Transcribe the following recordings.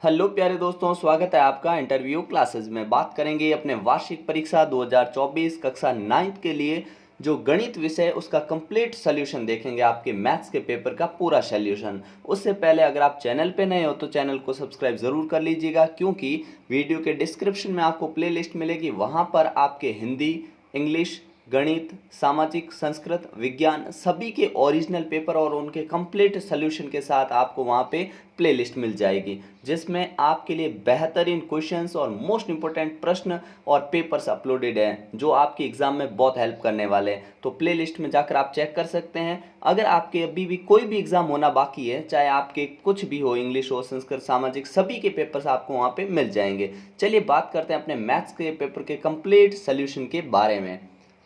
Hello प्यारे दोस्तों, स्वागत है आपका इंटरव्यू क्लासेस में। बात करेंगे अपने वार्षिक परीक्षा 2024 कक्षा 9th के लिए जो गणित विषय है उसका कंप्लीट सॉल्यूशन देखेंगे, आपके मैथ्स के पेपर का पूरा सॉल्यूशन। उससे पहले अगर आप चैनल पे नए हो तो चैनल को सब्सक्राइब ज़रूर कर लीजिएगा, क्योंकि वीडियो के डिस्क्रिप्शन में आपको प्लेलिस्ट मिलेगी, वहाँ पर आपके हिंदी, इंग्लिश, गणित, सामाजिक, संस्कृत, विज्ञान सभी के ओरिजिनल पेपर और उनके कंप्लीट सॉल्यूशन के साथ आपको वहाँ पे प्लेलिस्ट मिल जाएगी, जिसमें आपके लिए बेहतरीन क्वेश्चंस और मोस्ट इंपॉर्टेंट प्रश्न और पेपर्स अपलोडेड हैं जो आपके एग्जाम में बहुत हेल्प करने वाले हैं। तो प्लेलिस्ट में जाकर आप चेक कर सकते हैं। अगर आपके अभी भी कोई भी एग्जाम होना बाकी है, चाहे आपके कुछ भी हो, इंग्लिश हो, संस्कृत, सामाजिक, सभी के पेपर्स आपको वहाँ पे मिल जाएंगे। चलिए बात करते हैं अपने मैथ्स के पेपर के कंप्लीट सोल्यूशन के बारे में।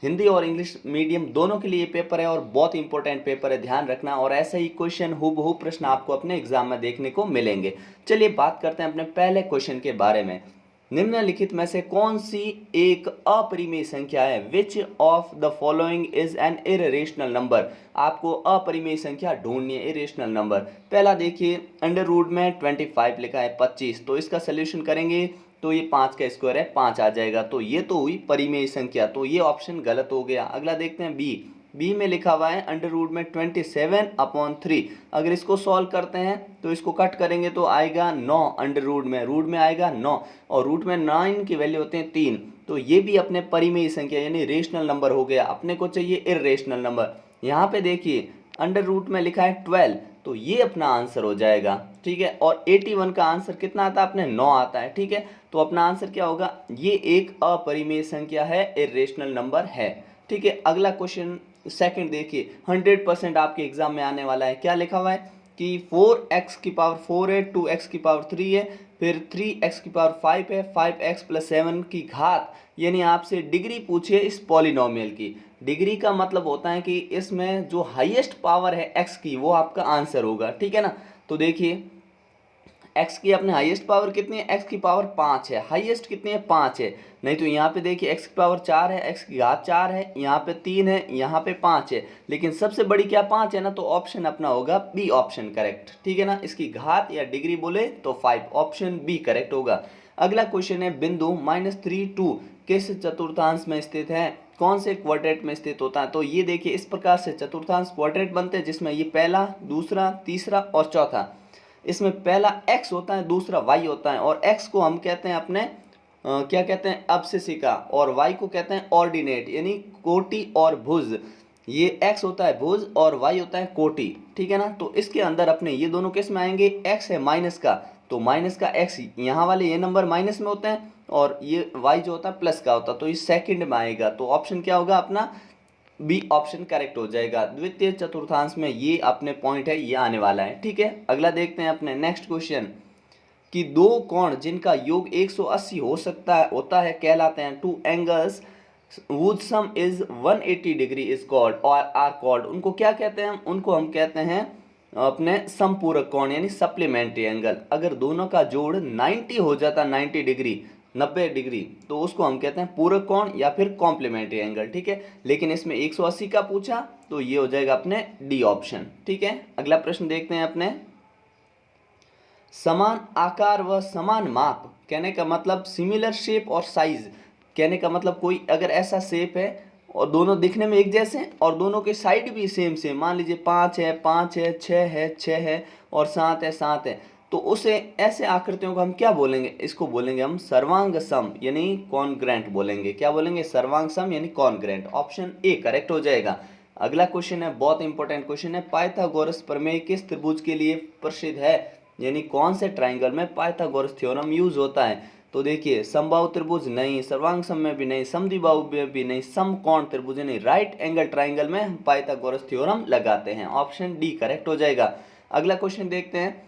हिंदी और इंग्लिश मीडियम दोनों के लिए पेपर है और बहुत इंपॉर्टेंट पेपर है, ध्यान रखना। और ऐसे ही क्वेश्चन हूबहू प्रश्न आपको अपने एग्जाम में देखने को मिलेंगे। चलिए बात करते हैं अपने पहले क्वेश्चन के बारे में। निम्नलिखित में से कौन सी एक अपरिमेय संख्या है? Which of the following is an irrational number? आपको अपरिमेय संख्या ढूंढनी है, इरेशनल नंबर। पहला देखिए, अंडर रूट में 25 लिखा है 25, तो इसका सोल्यूशन करेंगे तो ये 5 का स्क्वायर है, 5 आ जाएगा। तो ये तो हुई परिमेय संख्या, तो ये ऑप्शन गलत हो गया। अगला देखते हैं बी में लिखा हुआ है अंडर रूट में 27/3। अगर इसको सॉल्व करते हैं तो इसको कट करेंगे तो आएगा 9। अंडर रूट में आएगा 9, और रूट में 9 की वैल्यू होते हैं 3। तो ये भी अपने परिमेय संख्या यानी रेशनल नंबर हो गया। अपने को चाहिए इर्रेशनल नंबर। यहाँ पे देखिए अंडर रूट में लिखा है 12, तो ये अपना आंसर हो जाएगा, ठीक है। और 81 का आंसर कितना आता है? अपने 9 आता है, ठीक है। तो अपना आंसर क्या होगा? ये एक अपरिमेय संख्या है, इर्रेशनल नंबर है, ठीक है। अगला क्वेश्चन सेकंड देखिए, 100% आपके एग्जाम में आने वाला है। क्या लिखा हुआ है कि 4x की पावर 4 है, 2x की पावर 3 है, फिर 3x की पावर 5 है, 5x + 7 की घात, यानी आपसे डिग्री पूछिए इस पॉलिनोमियल की। डिग्री का मतलब होता है कि इसमें जो हाईएस्ट पावर है x की वो आपका आंसर होगा, ठीक है ना। तो देखिए x की अपने हाईएस्ट पावर कितनी है? x की पावर 5 है। हाईएस्ट कितनी है? 5 है। नहीं तो यहाँ पे देखिए x की पावर 4 है, x की घात 4 है, यहाँ पे 3 है, यहाँ पे 5 है, लेकिन सबसे बड़ी क्या 5 है ना। तो ऑप्शन अपना होगा बी ऑप्शन करेक्ट, ठीक है ना। इसकी घात या डिग्री बोले तो 5, ऑप्शन बी करेक्ट होगा। अगला क्वेश्चन है, बिंदु -3 2 किस चतुर्थांश में स्थित है? कौन से क्वाड्रेंट में स्थित होता है? तो ये देखिए इस प्रकार से चतुर्थांश क्वाड्रेंट बनते हैं, जिसमें ये पहला, दूसरा, तीसरा और चौथा। इसमें पहला x होता है, दूसरा y होता है, और x को हम कहते हैं अपने क्या कहते हैं? अवशिषिका, और y को कहते हैं ऑर्डिनेट यानी कोटि और भुज। ये x होता है भुज और y होता है कोटि, ठीक है ना। तो इसके अंदर अपने ये दोनों किस में आएंगे? x है माइनस का, तो माइनस का x, यहाँ वाले ये नंबर माइनस में होते हैं और ये y जो होता है प्लस का होता है, तो ये सेकंड में आएगा। तो ऑप्शन क्या होगा अपना? बी ऑप्शन करेक्ट हो जाएगा। द्वितीय चतुर्थांश में ये अपने पॉइंट है, ये आने वाला है, ठीक है। अगला देखते हैं अपने नेक्स्ट क्वेश्चन कि दो कोण जिनका योग 180 हो सकता है होता है कहलाते हैं। Two angles whose sum is 180 degree is called और आर कॉल्ड। उनको क्या कहते हैं? उनको हम कहते हैं अपने समपूरक कोण यानी सप्लीमेंट्री एंगल। अगर दोनों का जोड़ 90 हो जाता, 90 डिग्री, 90 डिग्री, तो उसको हम कहते हैं पूरक कोण या फिर कॉम्प्लीमेंट्री एंगल, ठीक है। लेकिन इसमें 180 का पूछा तो ये हो जाएगा अपने डी ऑप्शन, ठीक है। अगला प्रश्न देखते हैं अपने, समान आकार व समान माप कहने का मतलब सिमिलर शेप और साइज कहने का मतलब कोई अगर ऐसा शेप है और दोनों दिखने में एक जैसे हैं और दोनों के साइड भी सेम सेम, मान लीजिए 5 है 5 है, 6 है 6 है और 7 है 7 है, तो उसे ऐसे आकृतियों को हम क्या बोलेंगे? इसको बोलेंगे हम सर्वांग सम यानी कॉन्ग्रेंट बोलेंगे। क्या बोलेंगे? सर्वांग सम यानी कॉन्ग्रेंट। ऑप्शन ए करेक्ट हो जाएगा। अगला क्वेश्चन है, बहुत इंपॉर्टेंट क्वेश्चन है, पाइथागोरस प्रमेय किस त्रिभुज के लिए प्रसिद्ध है? यानी कौन से ट्राइंगल में पाइथागोरस थ्योरम यूज होता है? तो देखिए समबाहु त्रिभुज नहीं, सर्वांग सम में भी नहीं, समद्विबाहु में भी नहीं, समकोण त्रिभुज यानी राइट एंगल ट्राइंगल में हम पाइथागोरस थ्योरम लगाते हैं। ऑप्शन डी करेक्ट हो जाएगा। अगला क्वेश्चन देखते हैं,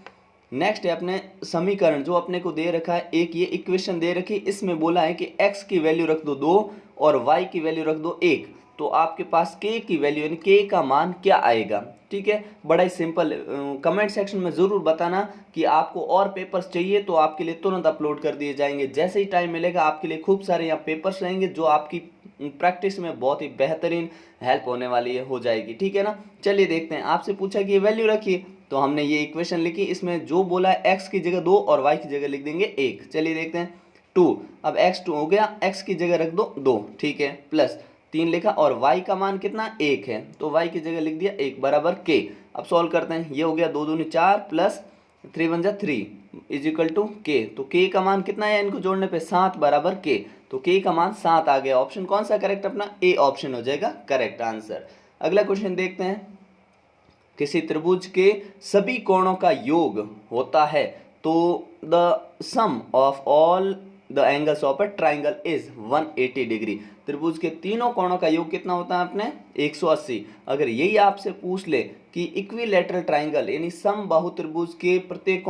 नेक्स्ट है अपने समीकरण जो अपने को दे रखा है, एक ये इक्वेशन दे रखी, इसमें बोला है कि x की वैल्यू रख दो 2 और y की वैल्यू रख दो 1, तो आपके पास k की वैल्यू यानी k का मान क्या आएगा? ठीक है, बड़ा ही सिंपल। कमेंट सेक्शन में ज़रूर बताना कि आपको और पेपर्स चाहिए तो आपके लिए तुरंत अपलोड कर दिए जाएंगे। जैसे ही टाइम मिलेगा आपके लिए खूब सारे यहाँ पेपर्स रहेंगे जो आपकी प्रैक्टिस में बहुत ही बेहतरीन हेल्प होने वाली है, हो जाएगी, ठीक है ना। चलिए देखते हैं, आपसे पूछा कि ये वैल्यू रखिए, तो हमने ये इक्वेशन लिखी, इसमें जो बोला है x की जगह 2 और y की जगह लिख देंगे 1। चलिए देखते हैं 2, अब x 2 हो गया, x की जगह रख दो 2, ठीक है, प्लस 3 लिखा और y का मान कितना 1 है, तो y की जगह लिख दिया 1 बराबर k। अब सॉल्व करते हैं, ये हो गया 2 दूनी 4 प्लस 3 1 जा 3 इज इक्वल टू k। तो k का मान कितना है, इनको जोड़ने पे 7 बराबर k, तो k का मान 7 आ गया। ऑप्शन कौन सा करेक्ट, अपना ए ऑप्शन हो जाएगा करेक्ट आंसर। अगला क्वेश्चन देखते हैं, किसी त्रिभुज के सभी कोणों का योग होता है तो the sum of all the angles of a triangle is 180 degree. त्रिभुज के तीनों कोणों का योग कितना होता है अपने 180। अगर यही आपसे पूछ ले कि इक्विलैटरल ट्राइंगल यानी समबाहु त्रिभुज के प्रत्येक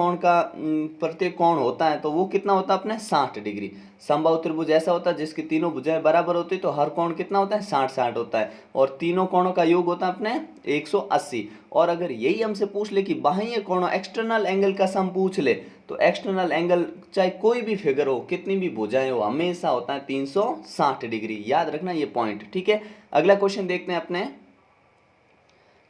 कोण होता है तो वो कितना होता है अपने 60 डिग्री। समबाहु त्रिभुज ऐसा होता है जिसकी तीनों भुजाएं बराबर होती है तो हर कोण कितना होता है 60-60 होता है, और तीनों कोणों का योग होता है अपने 180। और अगर यही हमसे पूछ ले कि बाह्य कोणों एक्सटर्नल एंगल का सम पूछ ले तो एक्सटर्नल एंगल चाहे कोई भी फिगर हो, कितनी भी भुजाएं हो, हमेशा होता है 360 डिग्री। याद रखना ये पॉइंट, ठीक है। अगला क्वेश्चन देखते हैं अपने,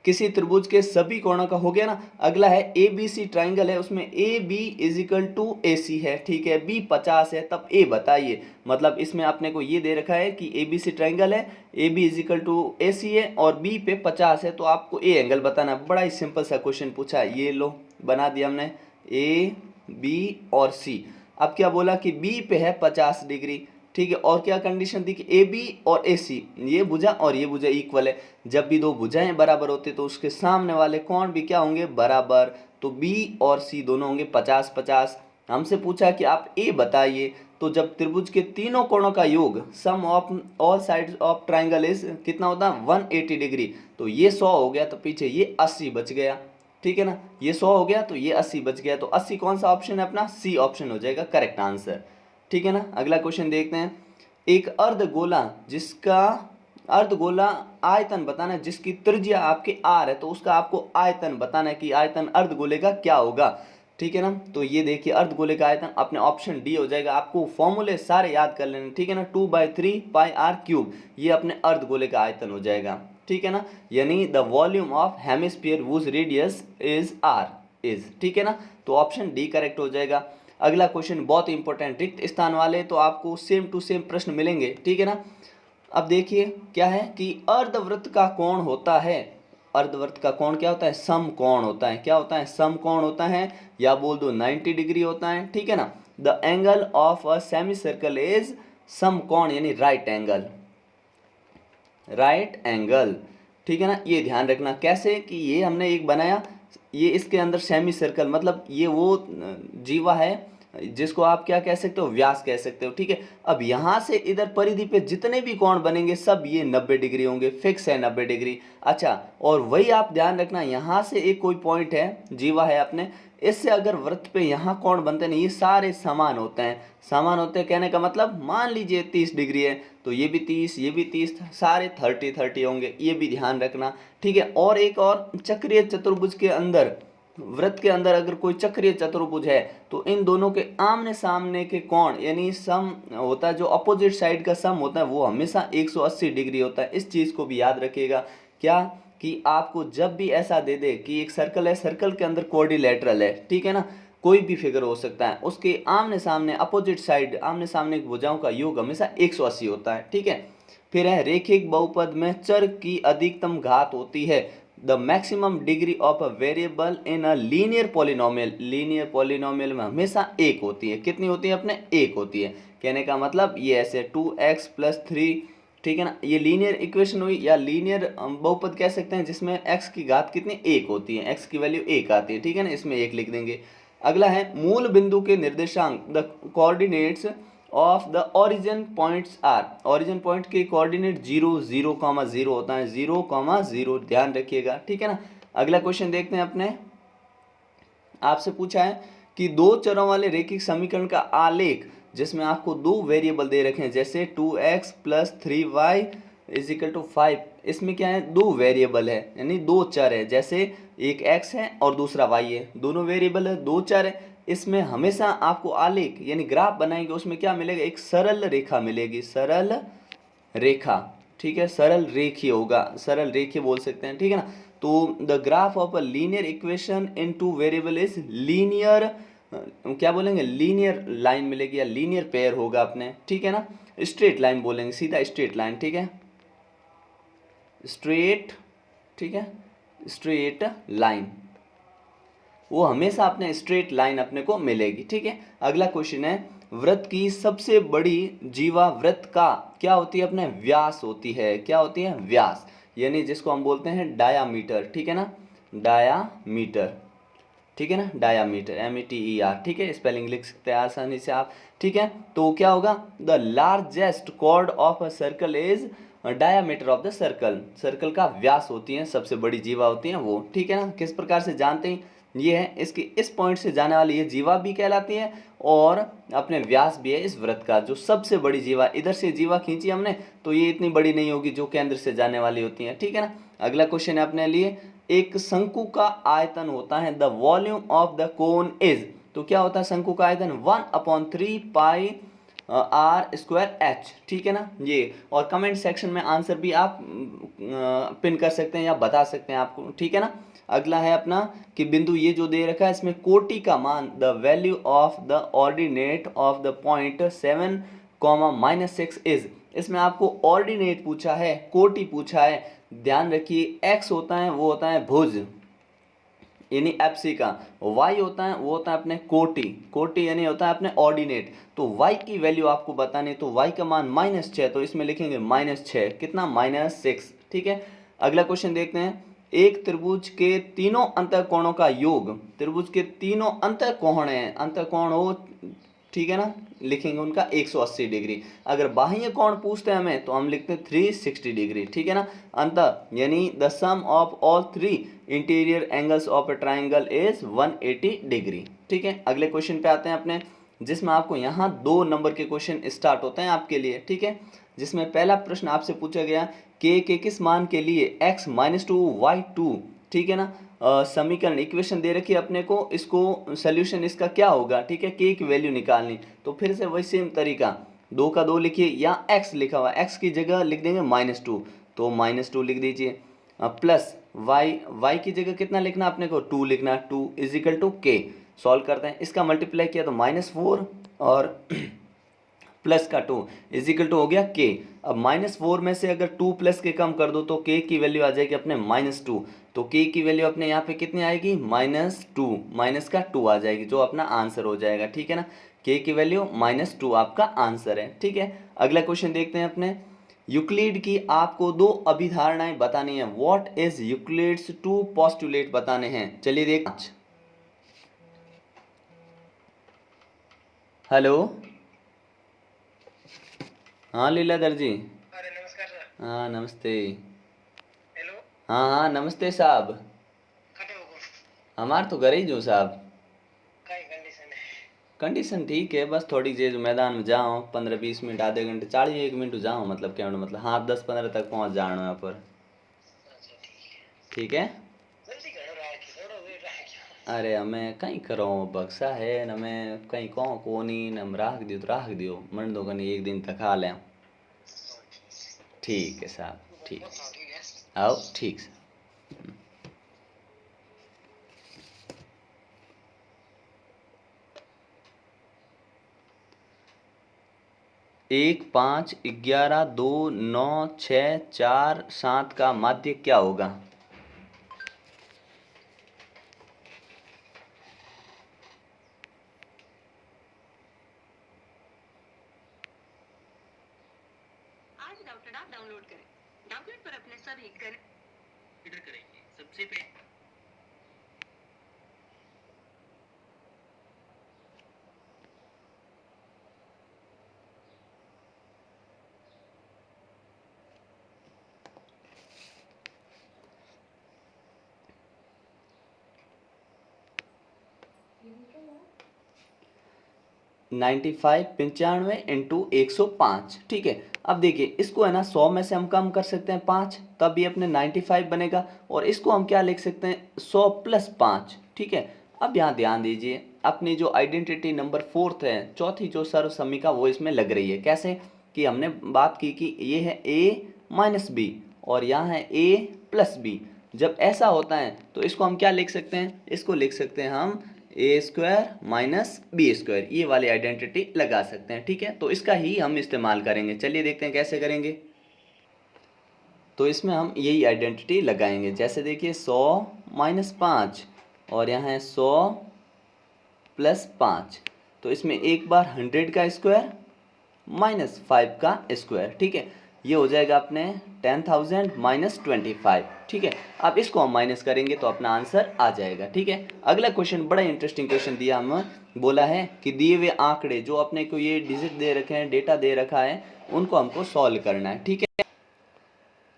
किसी त्रिभुज के सभी कोणों का हो गया ना। अगला है ए बी सी ट्राइंगल है, उसमें A B is equal to A C है, ठीक है, बी 50 है, तब ए बताइए। मतलब इसमें अपने को ये दे रखा है कि ए बी सी ट्राइंगल है, A B is equal to A C है और बी पे 50 है, तो आपको ए एंगल बताना है। बड़ा ही सिंपल सा क्वेश्चन पूछा है, ये लो बना दिया हमने ए बी और सी। अब क्या बोला कि बी पे है 50 डिग्री, ठीक है, और क्या कंडीशन दी कि ए बी और ए सी ये भुजा और ये भुजा इक्वल है। जब भी दो भुजाएं बराबर होती तो उसके सामने वाले कोण भी क्या होंगे बराबर, तो बी और सी दोनों होंगे 50-50। हमसे पूछा कि आप ए बताइए, तो जब त्रिभुज के तीनों कोणों का योग sum of all sides of triangle is कितना होता है 180 डिग्री, तो ये 100 हो गया तो पीछे ये 80 बच गया, ठीक है ना, ये 100 हो गया तो ये 80 बच गया, तो 80 कौन सा ऑप्शन है अपना सी ऑप्शन हो जाएगा करेक्ट आंसर, ठीक है ना। अगला क्वेश्चन देखते हैं, एक अर्धगोला जिसका अर्धगोला आयतन बताना है, जिसकी त्रिज्या आपके आर है तो उसका आपको आयतन बताना है कि आयतन अर्धगोले का क्या होगा, ठीक है ना। तो ये देखिए अर्धगोले का आयतन अपने ऑप्शन डी हो जाएगा। आपको फॉर्मूले सारे याद कर लेने, ठीक है ना, 2/3 पाई आर क्यूब, ये अपने अर्धगोले का आयतन हो जाएगा, ठीक है ना, यानी the volume of hemisphere whose radius is r is, ठीक है ना, तो ऑप्शन डी करेक्ट हो जाएगा। अगला क्वेश्चन बहुत इंपॉर्टेंट, रिक्त स्थान वाले तो आपको सेम टू सेम प्रश्न मिलेंगे, ठीक है ना। अब देखिए क्या है कि अर्धवृत्त का कोण होता है, अर्धवृत्त का कोण क्या होता है समकोण होता है, क्या होता है समकोण होता है, या बोल दो 90 डिग्री होता है, ठीक है ना। The angle of a semi circle is समकोण यानी राइट एंगल, राइट एंगल, ठीक है ना। ये ध्यान रखना कैसे कि ये हमने एक बनाया, ये इसके अंदर सेमी सर्कल मतलब ये वो जीवा है जिसको आप क्या कह सकते हो व्यास कह सकते हो, ठीक है। अब यहाँ से इधर परिधि पे जितने भी कोण बनेंगे सब ये 90 डिग्री होंगे, फिक्स है 90 डिग्री। अच्छा, और वही आप ध्यान रखना यहाँ से एक कोई पॉइंट है जीवा है अपने, इससे अगर वृत्त पे यहाँ कोण बनते हैं ये सारे समान होते हैं, समान होते हैं कहने का मतलब मान लीजिए 30 डिग्री है तो ये भी 30 ये भी 30, सारे 30-30 होंगे, ये भी ध्यान रखना, ठीक है। और एक और चक्रीय चतुर्भुज के अंदर, वृत्त के अंदर अगर कोई चक्रीय चतुर्भुज है तो इन दोनों के आमने सामने के कोण यानी सम होता है, जो अपोजिट साइड का सम होता है वो हमेशा 180 डिग्री होता है। इस चीज़ को भी याद रखिएगा, क्या कि आपको जब भी ऐसा दे दे कि एक सर्कल है, सर्कल के अंदर क्वाड्रिलेटरल है, ठीक है ना, कोई भी फिगर हो सकता है, उसके आमने सामने अपोजिट साइड आमने सामने की भुजाओं का योग हमेशा 180 होता है, ठीक है। फिर है रेखिक बहुपद में चर की अधिकतम घात होती है, the maximum degree of a variable in a linear polynomial, linear polynomial में हमेशा एक होती है, कितनी होती है अपने एक होती है, कहने का मतलब ये ऐसे 2x + 3, ठीक है ना, ये लीनियर इक्वेशन हुई या लीनियर बहुपद कह सकते हैं जिसमें x की घात कितनी एक होती है, x की वैल्यू एक आती है, ठीक है ना, इसमें एक लिख देंगे। अगला है मूल बिंदु के निर्देशांक, the coordinates of the origin points are, origin point के कोऑर्डिनेट 0 0, 0 होता है, 0, 0 ध्यान रखिएगा, ठीक है ना। अगला क्वेश्चन देखते हैं अपने, आपसे पूछा है कि दो चरों वाले रैखिक समीकरण का आलेख जिसमें आपको दो वेरिएबल दे रखे हैं जैसे 2x + 3y = 5, इसमें क्या है दो वेरिएबल है यानी दो चर है, जैसे एक x है और दूसरा y है, दोनों वेरिएबल है दो चर है, इसमें हमेशा आपको आलेख यानी ग्राफ बनाएंगे उसमें क्या मिलेगा एक सरल रेखा मिलेगी, सरल रेखा, ठीक है, सरल रेखीय होगा, सरल रेखीय बोल सकते हैं, ठीक है ना। तो the graph of a linear equation in two variable is linear, क्या बोलेंगे, लीनियर लाइन मिलेगी या लीनियर पेयर होगा अपने, ठीक है ना। स्ट्रेट लाइन बोलेंगे, सीधा स्ट्रेट लाइन, ठीक है, स्ट्रेट, ठीक है, स्ट्रेट लाइन, वो हमेशा अपने स्ट्रेट लाइन अपने को मिलेगी, ठीक है। अगला क्वेश्चन है, वृत्त की सबसे बड़ी जीवा वृत्त का क्या होती है, अपने व्यास होती है, क्या होती है, व्यास, यानी जिसको हम बोलते हैं डायामीटर, ठीक है ना, डायामीटर, ठीक है ना, डायामीटर, METER, ठीक है, स्पेलिंग लिख सकते हैं आसानी से आप, ठीक है। तो क्या होगा, the largest chord of a circle is diameter of the circle, circle का व्यास होती है, सबसे बड़ी जीवा होती है वो, ठीक है ना। किस प्रकार से जानते हैं, ये है, इसके इस पॉइंट से जाने वाली ये जीवा भी कहलाती है और अपने व्यास भी है इस वृत्त का, जो सबसे बड़ी जीवा, इधर से जीवा खींची हमने तो ये इतनी बड़ी नहीं होगी जो केंद्र से जाने वाली होती है, ठीक है ना। अगला क्वेश्चन है अपने लिए, एक शंकु का आयतन होता है, the volume of the cone is, तो क्या होता है शंकु का आयतन, 1/3 पाई आर स्क्वायर एच, ठीक है ना ये। और कमेंट सेक्शन में आंसर भी आप पिन कर सकते हैं या बता सकते हैं आपको, ठीक है ना। अगला है अपना कि बिंदु ये जो दे रखा है इसमें कोटि का मान, the value of the ordinate of the point 7, -6 is, इसमें आपको ऑर्डिनेट पूछा है, कोटि पूछा है, ध्यान रखिए x होता है वो होता है भुज यानी FC का, y होता है वो होता है अपने कोटि, कोटि यानी होता है अपने ऑर्डिनेट, तो y की वैल्यू आपको बतानी, तो y का मान -6, तो इसमें लिखेंगे -6, कितना, -6, ठीक है। अगला क्वेश्चन देखते हैं, एक त्रिभुज के तीनों अंतःकोणों का योग, त्रिभुज के तीनों अंतःकोण हैं, अंतःकोण हो, ठीक है ना, लिखेंगे उनका 180 डिग्री। अगर बाह्य कोण पूछते हैं हमें तो हम लिखते हैं 360 डिग्री, ठीक है ना। अंतः यानी the sum of all 3 interior angles of a triangle is 180 degree, ठीक है। अगले क्वेश्चन पे आते हैं अपने, जिसमें आपको यहाँ 2 नंबर के क्वेश्चन स्टार्ट होते हैं आपके लिए, ठीक है। जिसमें पहला प्रश्न आपसे पूछा गया, के किस मान के लिए x -2 y2, ठीक है ना, समीकरण इक्वेशन दे रखी है अपने को, इसको सोल्यूशन इसका क्या होगा, ठीक है, के की वैल्यू निकालनी, तो फिर से वही सेम तरीका, 2 का 2 लिखिए, या x लिखा हुआ, x की जगह लिख देंगे -2, तो -2 लिख दीजिए, प्लस y की जगह कितना लिखना अपने को, 2 लिखना, 2 = k, सॉल्व करते हैं, इसका मल्टीप्लाई किया तो -4 और प्लस का 2 = हो गया k। अब -4 में से अगर 2 प्लस के कम कर दो तो k की वैल्यू आ जाएगी अपने -2, तो k की वैल्यू अपने यहाँ पे कितनी आएगी, -2, माइनस का 2 आ जाएगी, जो अपना आंसर हो जाएगा, ठीक है ना। k की वैल्यू -2 आपका आंसर है, ठीक है। अगला क्वेश्चन देखते हैं अपने, यूक्लिड की आपको 2 अभिधारणाएं बतानी है, व्हाट इज यूक्लिड्स 2 पोस्टुलेट बताने हैं, चलिए देख। हेलो, हाँ लीलाधर जी, अरे नमस्कार सर। हाँ नमस्ते, हेलो। हाँ नमस्ते साहब, कटे हो हमार तो घर ही जो साहब, काय कंडीशन है? कंडीशन ठीक है, बस थोड़ी देर मैदान में जाओ, 15-20 मिनट, आधे घंटे, 40-1 मिनट जाओ, मतलब क्या मतलब, हाँ 10-15 तक पहुँच जाना यहाँ पर, अच्छा ठीक है। ठीक है। जल्दी करो, रहा कि थोड़ा वेट रहा क्या? अरे हमें कहीं करो बक्सा है न, हमें कहीं कहो को नहीं न, हम राख दियो मन दो कहीं एक दिन तक खा लें, ठीक है साहब, ठीक, ठीक है। आओ ठीक से। एक 5 11 2 9 6 4 7 का माध्य क्या होगा, आज डाउटनेट आप डाउनलोड करें, डाउनलोड पर अपने सभी करेंगे सबसे पहले। नाइन्टी फाइव 95 इंटू 105, ठीक है। अब देखिए इसको है ना 100 में से हम कम कर सकते हैं 5, तब ये अपने 95 बनेगा, और इसको हम क्या लिख सकते हैं 100 + 5, ठीक है। अब यहाँ ध्यान दीजिए, अपनी जो आइडेंटिटी नंबर 4th है, चौथी जो सर्व समीका वो इसमें लग रही है, कैसे कि हमने बात की कि ये है a - b और यहाँ है a + b, जब ऐसा होता है तो इसको हम क्या लिख सकते हैं, इसको लिख सकते हैं हम ए स्क्वायर माइनस बी स्क्वायर, ये वाली आइडेंटिटी लगा सकते हैं। ठीक है, तो इसका ही हम इस्तेमाल करेंगे। चलिए देखते हैं कैसे करेंगे। तो इसमें हम यही आइडेंटिटी लगाएंगे। जैसे देखिए 100 माइनस 5 और यहाँ है 100 प्लस 5, तो इसमें एक बार 100 का स्क्वायर माइनस 5 का स्क्वायर। ठीक है, ये हो जाएगा अपने 10,000 माइनस 25। ठीक है, अब इसको हम माइनस करेंगे तो अपना आंसर आ जाएगा। ठीक है, अगला क्वेश्चन बड़ा इंटरेस्टिंग क्वेश्चन दिया, हम बोला है कि दिए हुए आंकड़े जो अपने को ये डिजिट दे रखे हैं, डेटा दे रखा है, उनको हमको सॉल्व करना है। ठीक है,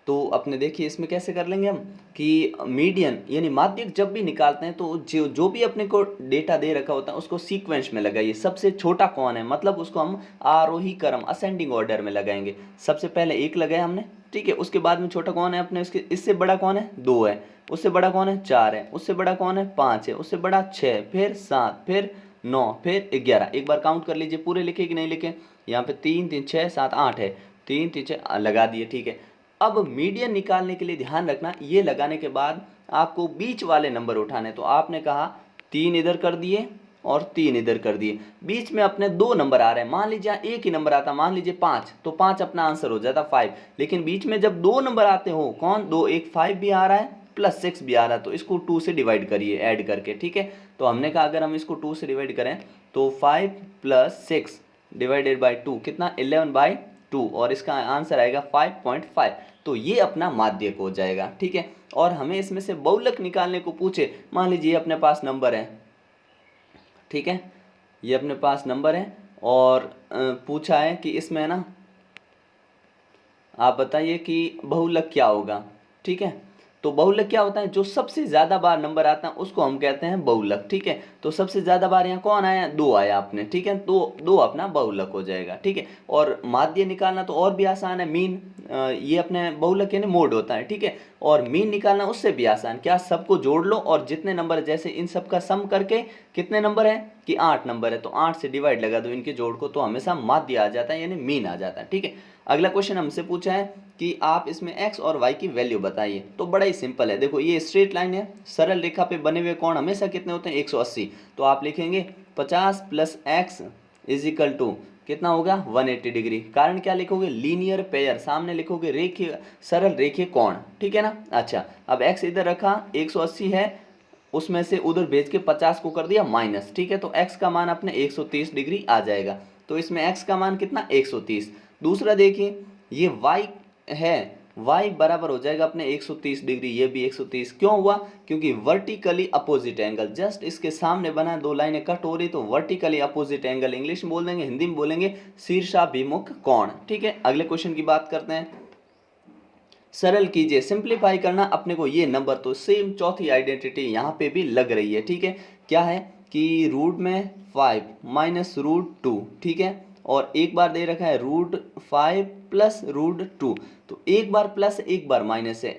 तो अपने देखिए इसमें कैसे कर लेंगे हम कि मीडियन यानी माध्यक जब भी निकालते हैं तो जो भी अपने को डेटा दे रखा होता है उसको सीक्वेंस में लगाइए। सबसे छोटा कौन है, मतलब उसको हम आरोही क्रम असेंडिंग ऑर्डर में लगाएंगे। सबसे पहले 1 लगाया हमने, ठीक है, उसके बाद में छोटा कौन है अपने, उसके इससे बड़ा कौन है 2 है, उससे बड़ा कौन है 4 है, उससे बड़ा कौन है 5 है, उससे बड़ा 6, फिर 7, फिर 9, फिर 11। एक बार काउंट कर लीजिए, पूरे लिखे कि नहीं लिखे। यहाँ पे 3 3 6 7 8 है, 3 3 6 लगा दिए। ठीक है, अब मीडियन निकालने के लिए ध्यान रखना, ये लगाने के बाद आपको बीच वाले नंबर उठाने। तो आपने कहा 3 इधर कर दिए और 3 इधर कर दिए, बीच में अपने 2 नंबर आ रहे हैं। मान लीजिए एक ही नंबर आता, मान लीजिए 5, तो 5 अपना आंसर हो जाता 5। लेकिन बीच में जब 2 नंबर आते हो, कौन 2, एक 5 भी आ रहा है प्लस 6 भी आ रहा है, तो इसको 2 से डिवाइड करिए ऐड करके। ठीक है, तो हमने कहा अगर हम इसको 2 से डिवाइड करें तो 5 प्लस 6 डिवाइडेड बाई 2 कितना 11/2, और इसका आंसर आएगा 5.5। तो ये अपना माध्यक हो जाएगा। ठीक है, और हमें इसमें से बहुलक निकालने को पूछे, मान लीजिए अपने पास नंबर है, ठीक है, ये अपने पास नंबर है और पूछा है कि इसमें ना आप बताइए कि बहुलक क्या होगा। ठीक है, तो बहुलक क्या होता है, जो सबसे ज़्यादा बार नंबर आता है उसको हम कहते हैं बहुलक। ठीक है, तो सबसे ज़्यादा बार यहाँ कौन आया, 2 आया आपने। ठीक है, तो 2 अपना बहुलक हो जाएगा। ठीक है, और माध्य निकालना तो और भी आसान है, मीन, ये अपने बहुलक यानी मोड होता है। ठीक है, और मीन निकालना उससे भी आसान, क्या सबको जोड़ लो और जितने नंबर, जैसे इन सब का सम करके कितने नंबर है कि 8 नंबर है, तो 8 से डिवाइड लगा दो इनके जोड़ को, तो हमेशा माध्य आ जाता है यानी मीन आ जाता है। ठीक है, अगला क्वेश्चन हमसे पूछा है कि आप इसमें x और y की वैल्यू बताइए। तो बड़ा ही सिंपल है, देखो ये स्ट्रेट लाइन है, सरल रेखा पे बने हुए कोण हमेशा कितने होते हैं 180। तो आप लिखेंगे 50 plus x is equal to कितना होगा 180 डिग्री। कारण क्या लिखोगे, लीनियर पेयर, सामने लिखोगे रेखीय सरल रेखीय कोण। ठीक है ना। अच्छा, अब x इधर रखा 180 है, उसमें से उधर भेज के 50 को कर दिया माइनस। ठीक है, तो x का मान अपने 130 डिग्री आ जाएगा। तो इसमें x का मान कितना 130। दूसरा देखिए ये y है, y बराबर हो जाएगा अपने 130 डिग्री, ये भी 130। क्यों हुआ, क्योंकि वर्टिकली अपोजिट एंगल, जस्ट इसके सामने बना, 2 लाइनें कट हो रही, तो वर्टिकली अपोजिट एंगल इंग्लिश में बोल देंगे, हिंदी में बोलेंगे शीर्षाभिमुख कोण। ठीक है, अगले क्वेश्चन की बात करते हैं। सरल कीजिए, सिंप्लीफाई करना अपने को ये नंबर, तो सेम चौथी आइडेंटिटी यहाँ पे भी लग रही है। ठीक है, क्या है कि रूट में 5 माइनस √2। ठीक है, और एक बार दे रखा है √5 प्लस √2, तो एक बार प्लस एक बार माइनस है,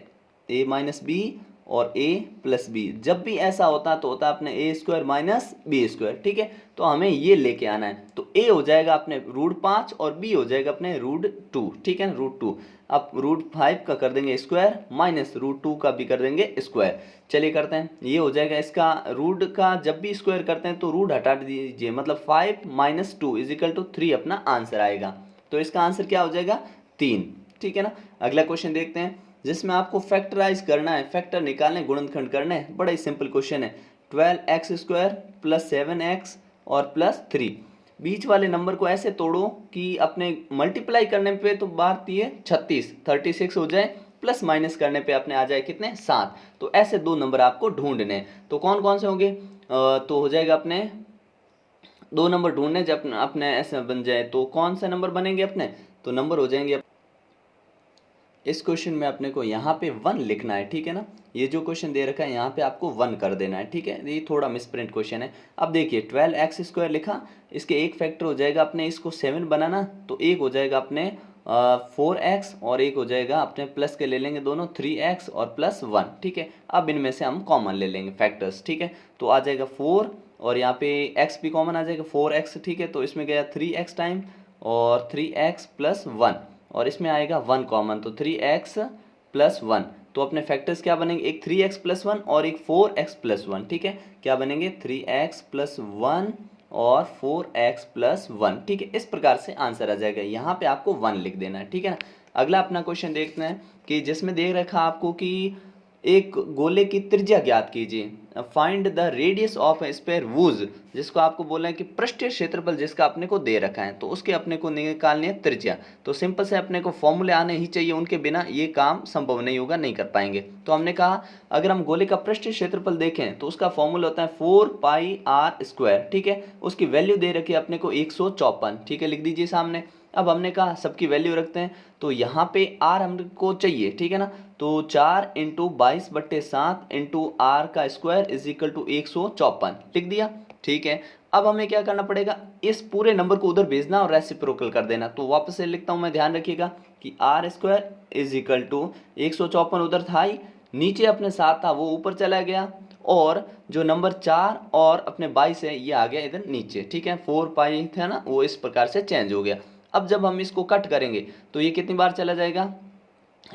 a माइनस बी और a प्लस बी। जब भी ऐसा होता तो होता अपने a square minus b square. ठीक है, तो हमें ये लेके आना है, तो a हो जाएगा अपने √5 और b हो जाएगा अपने √2। ठीक है, √2। अब √5 का कर देंगे स्क्वायर, माइनस √2 का भी कर देंगे स्क्वायर। चलिए करते हैं, ये हो जाएगा इसका रूट का, जब भी स्क्वायर करते हैं तो रूट हटा दीजिए, मतलब 5 माइनस 2 इज इक्वल टू 3 अपना आंसर आएगा। तो इसका आंसर क्या हो जाएगा 3। ठीक है ना। अगला क्वेश्चन देखते हैं जिसमें आपको फैक्टराइज करना है, फैक्टर निकालने, गुणनखंड करने हैं। बड़ा ही सिंपल क्वेश्चन है, 12x² प्लस 7x और प्लस 3। बीच वाले नंबर को ऐसे तोड़ो कि अपने मल्टीप्लाई करने पे तो बात ये 36 हो जाए, प्लस माइनस करने पे अपने आ जाए कितने 7। तो ऐसे 2 नंबर आपको ढूंढने, तो कौन कौन से होंगे, तो हो जाएगा अपने 2 नंबर ढूंढने, जब अपने ऐसे बन जाए तो कौन से नंबर बनेंगे अपने, तो नंबर हो जाएंगे, इस क्वेश्चन में अपने को यहाँ पे 1 लिखना है। ठीक है ना, ये जो क्वेश्चन दे रखा है यहाँ पे आपको 1 कर देना है। ठीक है, ये थोड़ा मिसप्रिंट क्वेश्चन है। अब देखिए 12x² लिखा, इसके एक फैक्टर हो जाएगा अपने, इसको 7 बनाना, तो एक हो जाएगा अपने 4x और एक हो जाएगा अपने प्लस के ले लेंगे दोनों 3x और प्लस 1। ठीक है, अब इनमें से हम कॉमन ले लेंगे फैक्टर्स। ठीक है, तो आ जाएगा 4 और यहाँ पे x भी कॉमन आ जाएगा 4x। ठीक है, तो इसमें गया 3x टाइम और 3x प्लस 1, और इसमें आएगा 1 कॉमन, तो 3x प्लस 1, तो अपने फैक्टर्स क्या बनेंगे, एक 3x + 1 और एक 4x + 1, ठीक है। क्या बनेंगे, 3x + 1 और 4x + 1, ठीक है। इस प्रकार से आंसर आ जाएगा, यहाँ पे आपको 1 लिख देना है, ठीक है ना। अगला अपना क्वेश्चन देखते हैं कि जिसमें दे रखा आपको कि एक गोले की त्रिज्या ज्ञात कीजिए, find the radius of A sphere was, जिसको आपको बोला है कि पृष्ठीय क्षेत्रफल जिसका अपने को दे रखा है, तो उसके अपने को निकालनी है त्रिज्या। तो सिंपल से अपने को फॉर्मूले आने ही चाहिए, उनके बिना ये काम संभव नहीं होगा, नहीं कर पाएंगे। तो हमने कहा अगर हम गोले का पृष्ठीय क्षेत्रफल देखें तो उसका फॉर्मूला होता है 4πr², ठीक है। उसकी वैल्यू दे रखी है अपने को 154, ठीक है, लिख दीजिए सामने। अब हमने कहा सबकी वैल्यू रखते हैं, तो यहाँ पे r हमको चाहिए, ठीक है ना। तो 4 × 22/7 × r² = 154 लिख दिया, ठीक है। अब हमें क्या करना पड़ेगा, इस पूरे नंबर को उधर भेजना और रेसिप्रोकल कर देना। तो वापस से लिखता हूँ मैं, ध्यान रखिएगा कि r² = 154 उधर था ही, नीचे अपने 7 था वो ऊपर चला गया, और जो नंबर 4 और अपने 22 है ये आ गया इधर नीचे, ठीक है। 4π था ना, वो इस प्रकार से चेंज हो गया। अब जब हम इसको कट करेंगे तो ये कितनी बार चला जाएगा,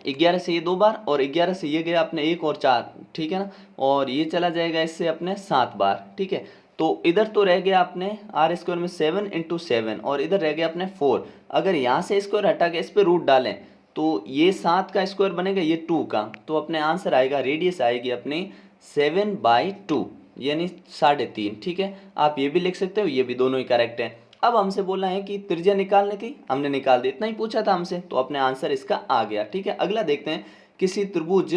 11 से ये 2 बार, और 11 से ये गया अपने 1 और 4, ठीक है ना, और ये चला जाएगा इससे अपने 7 बार, ठीक है। तो इधर तो रह गया अपने r² में 7 × 7, और इधर रह गया अपने 4। अगर यहाँ से स्क्वायर हटा के इस पर रूट डालें तो ये 7 का स्क्वायर बनेगा, ये 2 का, तो अपने आंसर आएगा, रेडियस आएगी अपनी 7/2 यानी 3.5, ठीक है। आप ये भी लिख सकते हो, ये भी, दोनों ही करेक्ट है। अब हमसे बोला है कि त्रिज्या निकालने की, हमने निकाल दी, इतना ही पूछा था हमसे, तो अपने आंसर इसका आ गया, ठीक है। अगला देखते हैं, किसी त्रिभुज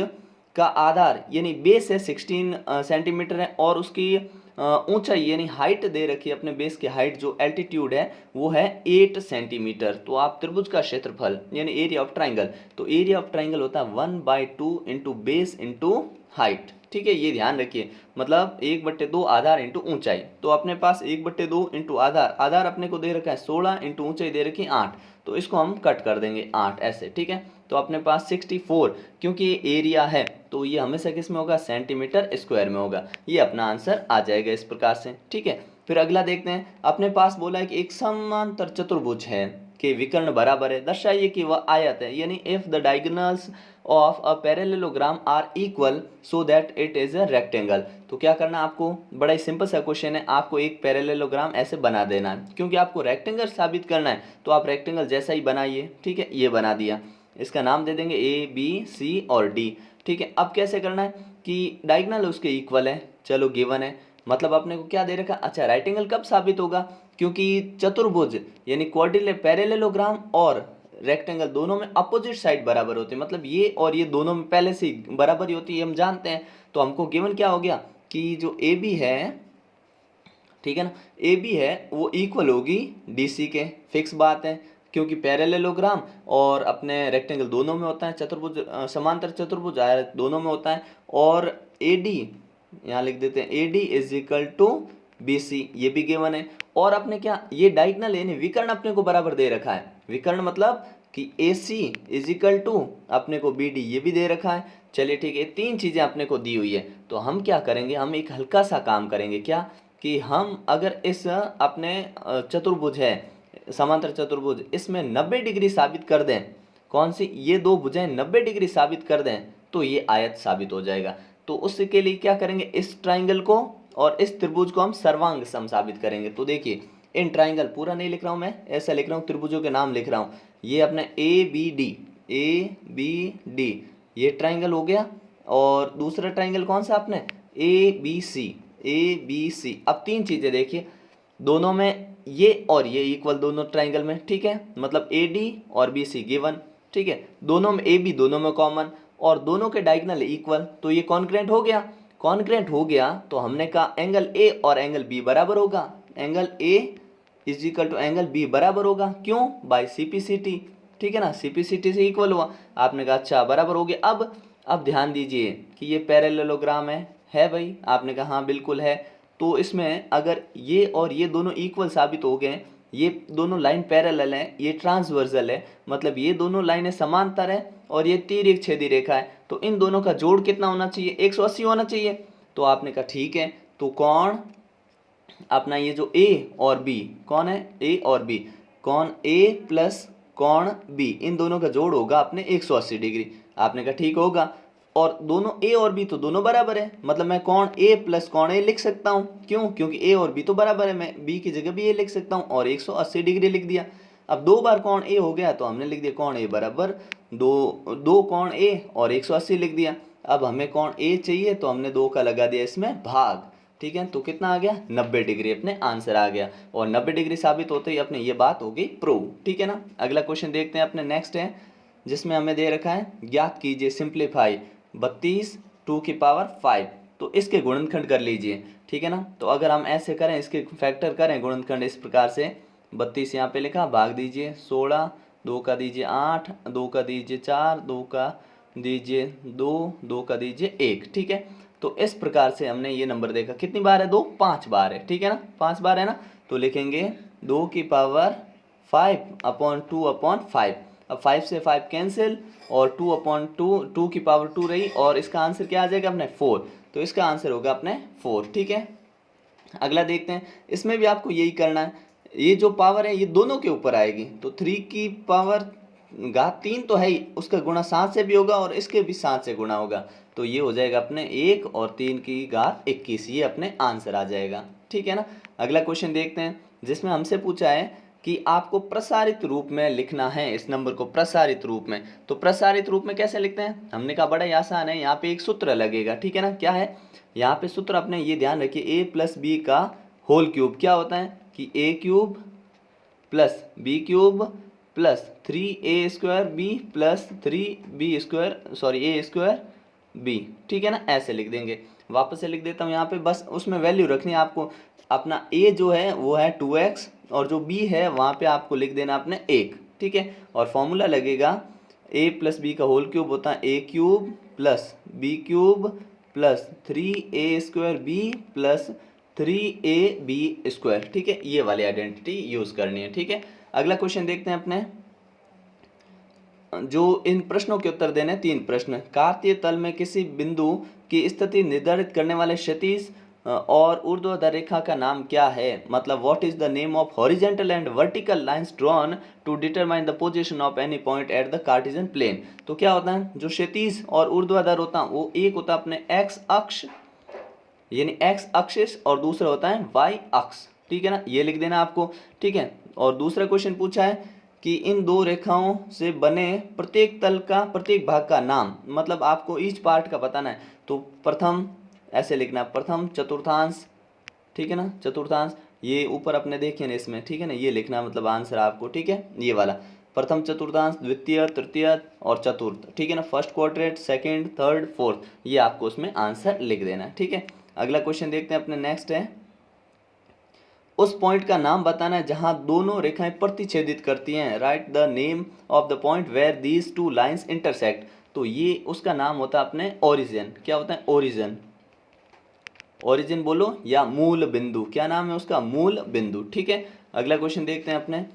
का आधार यानी बेस है 16 सेंटीमीटर है, और उसकी ऊंचाई यानी हाइट दे रखी है, अपने बेस की हाइट जो एल्टीट्यूड है वो है 8 सेंटीमीटर। तो आप त्रिभुज का क्षेत्रफल यानी एरिया ऑफ ट्राइंगल, तो एरिया ऑफ ट्राइंगल होता है 1/2 × बेस × हाइट, ठीक है। ये ध्यान रखिए, मतलब 1/2 आधार इंटू ऊंचाई। तो अपने पास 1/2 इंटू आधार, आधार अपने को दे रखा है 16 इंटू ऊंचाई दे रखी है 8, तो इसको हम कट कर देंगे 8 ऐसे, ठीक है। तो अपने पास 64, क्योंकि ये एरिया है तो ये हमेशा किस में होगा, सेंटीमीटर स्क्वायर में होगा। ये अपना आंसर आ जाएगा इस प्रकार से, ठीक है। फिर अगला देखते हैं, अपने पास बोला है कि एक समांतर चतुर्भुज है के विकर्ण बराबर है, दर्शाइए कि वह आयत है, यानी if the diagonals of a parallelogram are equal so that it is a rectangle. तो क्या करना है आपको, बड़ा ही सिंपल सा क्वेश्चन है, आपको एक पैरेललोग्राम ऐसे बना देना है, क्योंकि आपको रेक्टेंगल साबित करना है, तो आप रेक्टेंगल जैसा ही बनाइए, ठीक है। ये बना दिया, इसका नाम दे देंगे ABC और D, ठीक है। अब कैसे करना है कि डायगोनल उसके इक्वल है, चलो गिवन है, मतलब अपने को क्या दे रखा, अच्छा राइट एंगल कब साबित होगा, क्योंकि चतुर्भुज यानी क्वाड्रिलेटरल पैरेललोग्राम और रेक्टेंगल दोनों में अपोजिट साइड बराबर होते हैं, मतलब ये और ये दोनों में पहले से बराबर ही होती है, हम जानते हैं। तो हमको गिवन क्या हो गया कि जो AB है, ठीक है ना, AB है वो इक्वल होगी DC के, फिक्स बात है, क्योंकि पैरेललोग्राम और अपने रेक्टेंगल दोनों में होता है, चतुर्भुज समांतर चतुर्भुज दोनों में होता है, और AD यहाँ लिख देते हैं, AD = BC, ये भी गिवन है। और अपने क्या, ये डायगोनल यानी विकर्ण अपने को बराबर दे रखा है, विकर्ण मतलब कि AC = अपने को BD, ये भी दे रखा है। चलिए ठीक है, तीन चीज़ें अपने को दी हुई है, तो हम क्या करेंगे, हम एक हल्का सा काम करेंगे, क्या कि हम अगर इस अपने चतुर्भुज है समांतर चतुर्भुज, इसमें 90 डिग्री साबित कर दें, कौन सी, ये दो भुजाएं 90 डिग्री साबित कर दें, तो ये आयत साबित हो जाएगा। तो उसके लिए क्या करेंगे, इस ट्राइंगल को और इस त्रिभुज को हम सर्वांग सम साबित करेंगे। तो देखिए, इन ट्राइंगल पूरा नहीं लिख रहा हूँ मैं, ऐसा लिख रहा हूँ, त्रिभुजों के नाम लिख रहा हूँ। ये अपना ABD ये ट्राइंगल हो गया, और दूसरा ट्राइंगल कौन सा अपने, ABC। अब तीन चीज़ें देखिए, दोनों में ये और ये इक्वल, दोनों ट्राइंगल में, ठीक है, मतलब AD और BC गिवन, ठीक है, दोनों में AB दोनों में कॉमन, और दोनों के डायगोनल इक्वल, तो ये कॉन्ग्रुएंट हो गया। कॉन्ग्रुएंट हो गया तो हमने कहा एंगल A और एंगल B बराबर होगा, एंगल A = एंगल B बराबर होगा, क्यों, बाय CPCT, ठीक है ना, CPCT से इक्वल हुआ। आपने कहा अच्छा बराबर हो गया। अब ध्यान दीजिए कि ये पैरेललोग्राम है भाई, आपने कहा हाँ बिल्कुल है। तो इसमें अगर ये और ये दोनों इक्वल साबित हो गए, ये दोनों लाइन पैरेलल है, ये ट्रांसवर्सल है, मतलब ये दोनों लाइनें समांतर है, और ये तिर्यक छेदी रेखा है, तो इन दोनों का जोड़ कितना होना चाहिए, 180 होना चाहिए। तो आपने कहा ठीक है, तो कौन अपना ये जो A और B, कौन है A और B, कौन A प्लस कौन B, इन दोनों का जोड़ होगा अपने 180 डिग्री। आपने कहा ठीक होगा, और दोनों ए और बी तो दोनों बराबर है, मतलब मैं कोण ए प्लस कोण ए लिख सकता हूँ। क्यों? क्योंकि ए और बी तो बराबर है, मैं बी की जगह भी ए लिख सकता हूँ और 180 डिग्री लिख दिया। अब 2 बार कोण ए हो गया तो हमने लिख दिया कोण ए बराबर 2 कोण ए और 180 लिख दिया। अब हमें कोण ए चाहिए तो हमने 2 का लगा दिया इसमें भाग, ठीक है। तो कितना आ गया? 90 डिग्री अपने आंसर आ गया, और 90 डिग्री साबित होते ही अपने ये बात हो गई प्रूव, ठीक है ना। अगला क्वेश्चन देखते हैं अपने, नेक्स्ट है जिसमें हमें दे रखा है ज्ञात कीजिए सिंप्लीफाई 32 2 की पावर 5, तो इसके गुणनखंड कर लीजिए, ठीक है ना। तो अगर हम ऐसे करें, इसके फैक्टर करें गुणनखंड इस प्रकार से, 32 यहाँ पे लिखा, भाग दीजिए 16, 2 का दीजिए 8, 2 का दीजिए 4, 2 का दीजिए 2, 2 का दीजिए 1, ठीक है। तो इस प्रकार से हमने ये नंबर देखा, कितनी बार है? 2 5 बार है, ठीक है ना, 5 बार है ना। तो लिखेंगे 2 की पावर 5/2/5। अब 5 से 5 कैंसिल और 2/2 की पावर 2 रही, और इसका आंसर क्या आ जाएगा अपने 4। तो इसका आंसर होगा अपने 4, ठीक है। अगला देखते हैं, इसमें भी आपको यही करना है। ये जो पावर है ये दोनों के ऊपर आएगी, तो 3 की पावर घात 3 तो है ही, उसका गुणा 7 से भी होगा और इसके भी 7 से गुणा होगा, तो ये हो जाएगा अपने 1 और 3 की घात 21, ये अपने आंसर आ जाएगा, ठीक है ना। अगला क्वेश्चन देखते हैं जिसमें हमसे पूछा है कि आपको प्रसारित रूप में लिखना है इस नंबर को, प्रसारित रूप में। तो प्रसारित रूप में कैसे लिखते हैं? हमने कहा बड़ा ही आसान है, यहाँ पे एक सूत्र लगेगा, ठीक है ना। क्या है यहाँ पे सूत्र? अपने ये ध्यान रखिए, ए प्लस बी का होल क्यूब क्या होता है कि A cube plus B cube plus 3a² B plus 3b² a² B, ठीक है ना। ऐसे लिख देंगे, वापस से लिख देता हूँ यहाँ पे, बस उसमें वैल्यू रखनी है आपको। अपना a जो है वो है 2x और जो b है वहाँ पे आपको लिख देना अपने 1, ठीक है। और फॉर्मूला लगेगा a प्लस बी का होल क्यूब होता है a cube plus B cube plus 3a² B plus 3ab², ठीक है। ये वाली आइडेंटिटी यूज़ करनी है, ठीक है। अगला क्वेश्चन देखते हैं अपने, जो इन प्रश्नों के उत्तर देने 3 प्रश्न। कार्तीय तल में किसी बिंदु की स्थिति निर्धारित करने वाले क्षैतिज और ऊर्ध्वाधर रेखा का नाम क्या है? मतलब what is the name of horizontal and vertical lines drawn to determine the position of any point at the Cartesian plane. तो क्या होता है, जो क्षैतिज और ऊर्ध्वाधर होता है वो एक होता है अपने एक्स अक्ष यानी एक्स एक्सिस और दूसरा होता है वाई अक्ष, ठीक है ना। ये लिख देना आपको, ठीक है। और दूसरा क्वेश्चन पूछा है कि इन 2 रेखाओं से बने प्रत्येक तल का प्रत्येक भाग का नाम, मतलब आपको ईच पार्ट का बताना है। तो प्रथम ऐसे लिखना, प्रथम चतुर्थांश, ठीक है ना, चतुर्थांश, ये ऊपर अपने देखे ना इसमें, ठीक है ना, ये लिखना मतलब आंसर आपको, ठीक है, ये वाला प्रथम चतुर्थांश, द्वितीय, तृतीय और चतुर्थ, ठीक है ना, first quadrant, second, third, fourth, ये आपको उसमें आंसर लिख देना है, ठीक है। अगला क्वेश्चन देखते हैं अपने, नेक्स्ट है, उस पॉइंट का नाम बताना है जहां दोनों रेखाएं प्रतिच्छेदित करती हैं। Right the name of the point where these 2 lines intersect. तो ये उसका नाम होता है अपने ओरिजिन। क्या होता है? ओरिजिन। ओरिजिन बोलो या मूल बिंदु, क्या नाम है उसका? मूल बिंदु, ठीक है। अगला क्वेश्चन देखते हैं अपने,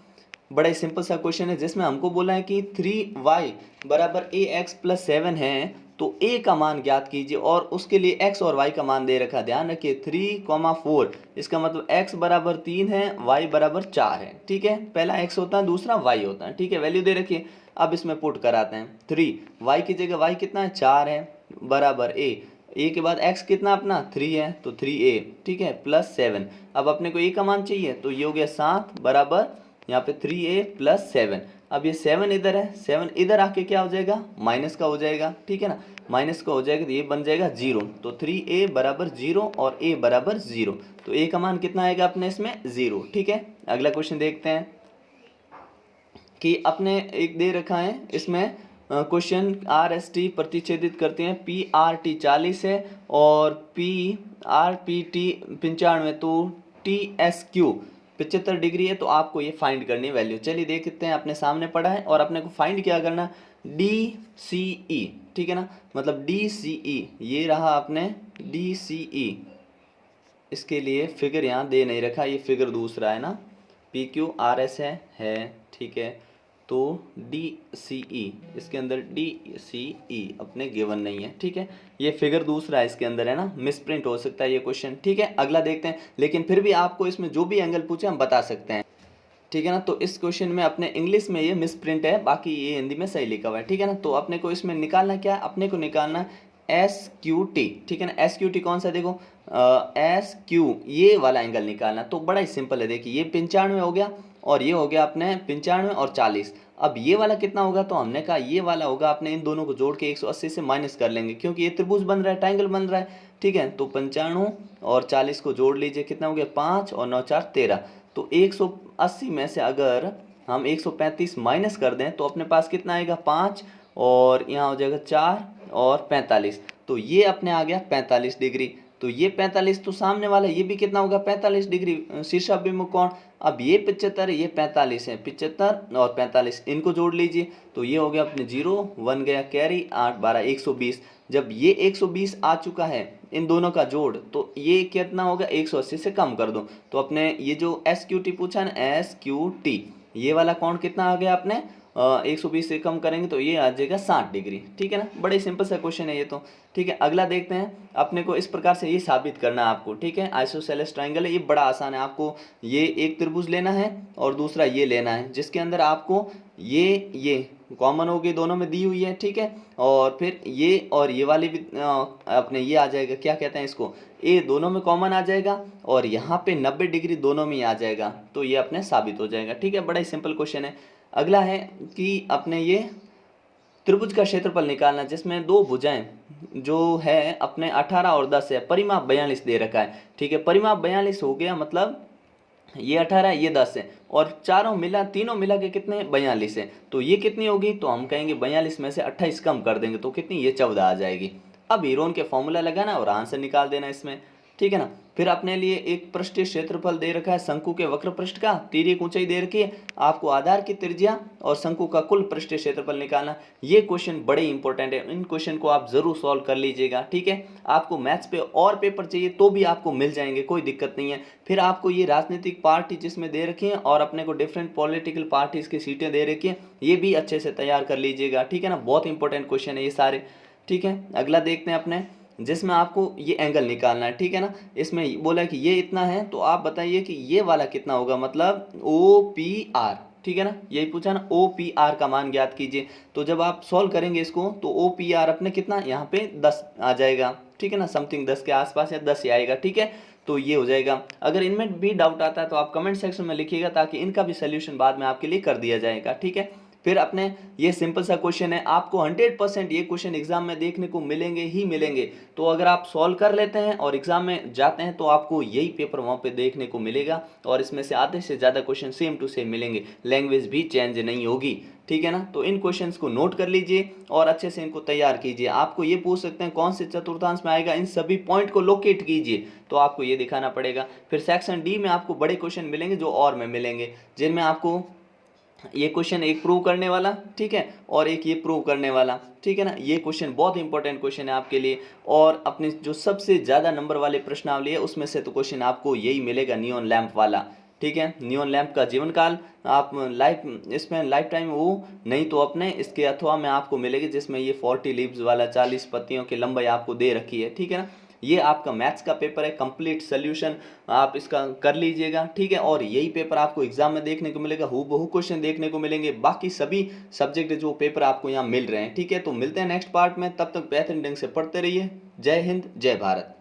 बड़ा ही सिंपल सा क्वेश्चन है जिसमें हमको बोला है कि 3y बराबर ax प्लस 7 है, तो a का मान ज्ञात कीजिए और उसके लिए x और y का मान दे रखा। ध्यान रखिए 3,4, इसका मतलब x बराबर 3 है, y बराबर 4 है, ठीक है। पहला x होता है, दूसरा y होता है, ठीक है। वैल्यू दे रखिए, अब इसमें पुट कराते हैं 3, y की जगह y कितना है? 4 है, बराबर a के बाद x कितना अपना 3 है, तो 3a, ठीक है, प्लस 7। अब अपने को a का मान चाहिए, तो ये हो गया 7 बराबर यहाँ पे 3a प्लस 7। अब ये 7 इधर है, 7 इधर आके क्या हो जाएगा? माइनस का हो जाएगा, ठीक है ना, माइनस का हो जाएगा तो ये बन जाएगा 0। तो 3a बराबर 0 और a बराबर 0, तो a का मान कितना आएगा अपने इसमें? 0, ठीक है। अगला क्वेश्चन देखते हैं कि अपने एक दे रखा है इसमें क्वेश्चन, RST प्रतिच्छेदित करते हैं, PRT 40 है और PRPT 95, तो TSQ 75 डिग्री है, तो आपको ये फाइंड करनी है वैल्यू। चलिए देखते हैं, अपने सामने पड़ा है और अपने को फाइंड क्या करना, DCE, ठीक है ना, मतलब DCE ये रहा अपने DCE। इसके लिए फिगर यहाँ दे नहीं रखा, ये फिगर दूसरा है ना, PQRS है, ठीक है। तो DCE, इसके अंदर DCE अपने गिवन नहीं है, ठीक है। ये फिगर दूसरा है इसके अंदर है ना, मिसप्रिंट हो सकता है ये क्वेश्चन, ठीक है। अगला देखते हैं, लेकिन फिर भी आपको इसमें जो भी एंगल पूछे हम बता सकते हैं, ठीक है ना। तो इस क्वेश्चन में अपने इंग्लिश में ये मिसप्रिंट है, बाकी ये हिंदी में सही लिखा हुआ है, ठीक है ना। तो अपने को इसमें निकालना क्या है? अपने को निकालना एस क्यू टी, ठीक है ना। एस क्यू टी कौन सा, देखो एस क्यू, ये वाला एंगल निकालना, तो बड़ा ही सिंपल है। देखिए ये 95 हो गया और ये हो गया अपने 95 और 40। अब ये वाला कितना होगा, तो हमने कहा ये वाला होगा, अपने इन दोनों को जोड़ के 180 से माइनस कर लेंगे क्योंकि ये त्रिभुज बन रहा है, ट्रायंगल बन रहा है, ठीक है। तो 95 और 40 को जोड़ लीजिए, कितना हो गया 5 और 9 4 13। तो 180 में से अगर हम 135 माइनस कर दें तो अपने पास कितना आएगा 5 और यहाँ हो जाएगा 4 और 45, तो ये अपने आ गया 45 डिग्री। तो ये 45 तो सामने वाला ये भी कितना होगा 45 डिग्री शीर्षाभिमुख कोण। अब ये 75 है, ये 45 है, 75 और 45 इनको जोड़ लीजिए, तो ये हो गया अपने 0 1 गया कैरी, 8 12 120। जब ये 120 आ चुका है इन दोनों का जोड़, तो ये कितना होगा 180 से कम कर दो, तो अपने ये जो एस क्यू टी पूछा ना, एस क्यू टी, ये वाला कोण कितना आ गया अपने 120 से कम करेंगे तो ये आ जाएगा 60 डिग्री, ठीक है ना। बड़े सिंपल सा क्वेश्चन है ये तो, ठीक है। अगला देखते हैं, अपने को इस प्रकार से ये साबित करना है आपको, ठीक है। आइसोसेलेस ट्रायंगल है, ये बड़ा आसान है। आपको ये एक त्रिभुज लेना है और दूसरा ये लेना है, जिसके अंदर आपको ये कॉमन होगी, दोनों में दी हुई है, ठीक है। और फिर ये और ये वाली भी अपने ये आ जाएगा, क्या कहते हैं इसको, ये दोनों में कॉमन आ जाएगा और यहाँ पे 90 डिग्री दोनों में आ जाएगा, तो ये अपने साबित हो जाएगा, ठीक है। बड़ा ही सिंपल क्वेश्चन है। अगला है कि अपने ये त्रिभुज का क्षेत्रफल निकालना, जिसमें दो भुजाएं जो है अपने 18 और 10 है, परिमाप 42 दे रखा है, ठीक है। परिमाप 42 हो गया, मतलब ये 18 ये 10 है और तीनों मिला के कितने 42 है, तो ये कितनी होगी, तो हम कहेंगे 42 में से 28 कम कर देंगे तो कितनी, ये 14 आ जाएगी। अब हीरोन के फॉर्मूला लगाना और आंसर निकाल देना इसमें, ठीक है ना। फिर अपने लिए एक पृष्ठीय क्षेत्रफल दे रखा है शंकु के वक्र पृष्ठ का, तिर्यक ऊंचाई दे रखी है, आपको आधार की त्रिज्या और शंकु का कुल पृष्ठीय क्षेत्रफल निकालना। ये क्वेश्चन बड़े इंपॉर्टेंट है, इन क्वेश्चन को आप जरूर सॉल्व कर लीजिएगा, ठीक है। आपको मैथ्स पे और पेपर चाहिए तो भी आपको मिल जाएंगे, कोई दिक्कत नहीं है। फिर आपको ये राजनीतिक पार्टी जिसमें दे रखी है और अपने को डिफरेंट पॉलिटिकल पार्टीज की सीटें दे रखी है, ये भी अच्छे से तैयार कर लीजिएगा, ठीक है ना। बहुत इंपॉर्टेंट क्वेश्चन है ये सारे, ठीक है। अगला देखते हैं अपने, जिसमें आपको ये एंगल निकालना है, ठीक है ना। इसमें बोला कि ये इतना है, तो आप बताइए कि ये वाला कितना होगा, मतलब OPR, ठीक है ना। यही पूछा ना, OPR का मान ज्ञात कीजिए। तो जब आप सॉल्व करेंगे इसको तो OPR अपने कितना यहाँ पे 10 आ जाएगा, ठीक है ना, समथिंग 10 के आसपास या 10 ही आएगा, ठीक है। तो ये हो जाएगा। अगर इनमें भी डाउट आता है तो आप कमेंट सेक्शन में लिखिएगा, ताकि इनका भी सोल्यूशन बाद में आपके लिए कर दिया जाएगा, ठीक है। फिर अपने ये सिंपल सा क्वेश्चन है, आपको 100% ये क्वेश्चन एग्जाम में देखने को मिलेंगे ही मिलेंगे। तो अगर आप सॉल्व कर लेते हैं और एग्जाम में जाते हैं तो आपको यही पेपर वहाँ पे देखने को मिलेगा, और इसमें से आधे से ज़्यादा क्वेश्चन सेम टू सेम मिलेंगे, लैंग्वेज भी चेंज नहीं होगी, ठीक है ना। तो इन क्वेश्चंस को नोट कर लीजिए और अच्छे से इनको तैयार कीजिए। आपको ये पूछ सकते हैं कौन से चतुर्थांश में आएगा, इन सभी पॉइंट को लोकेट कीजिए, तो आपको ये दिखाना पड़ेगा। फिर सेक्शन डी में आपको बड़े क्वेश्चन मिलेंगे जो और में मिलेंगे, जिनमें आपको ये क्वेश्चन एक प्रूव करने वाला, ठीक है, और एक ये प्रूव करने वाला, ठीक है ना। ये क्वेश्चन बहुत इंपॉर्टेंट क्वेश्चन है आपके लिए, और अपने जो सबसे ज़्यादा नंबर वाले प्रश्नावली है उसमें से तो क्वेश्चन आपको यही मिलेगा, नियॉन लैंप वाला, ठीक है। नियॉन लैंप का जीवन काल आप इसमें लाइफ टाइम वो नहीं तो अपने इसके अथवा में आपको मिलेगी, जिसमें ये 40 लीव्स वाला 40 पत्तियों की लंबाई आपको दे रखी है, ठीक है ना। ये आपका मैथ्स का पेपर है, कंप्लीट सोल्यूशन आप इसका कर लीजिएगा, ठीक है। और यही पेपर आपको एग्जाम में देखने को मिलेगा, हूबहू क्वेश्चन देखने को मिलेंगे, बाकी सभी सब्जेक्ट जो पेपर आपको यहाँ मिल रहे हैं, ठीक है। तो मिलते हैं नेक्स्ट पार्ट में, तब तक बेहतरीन ढंग से पढ़ते रहिए। जय हिंद, जय भारत।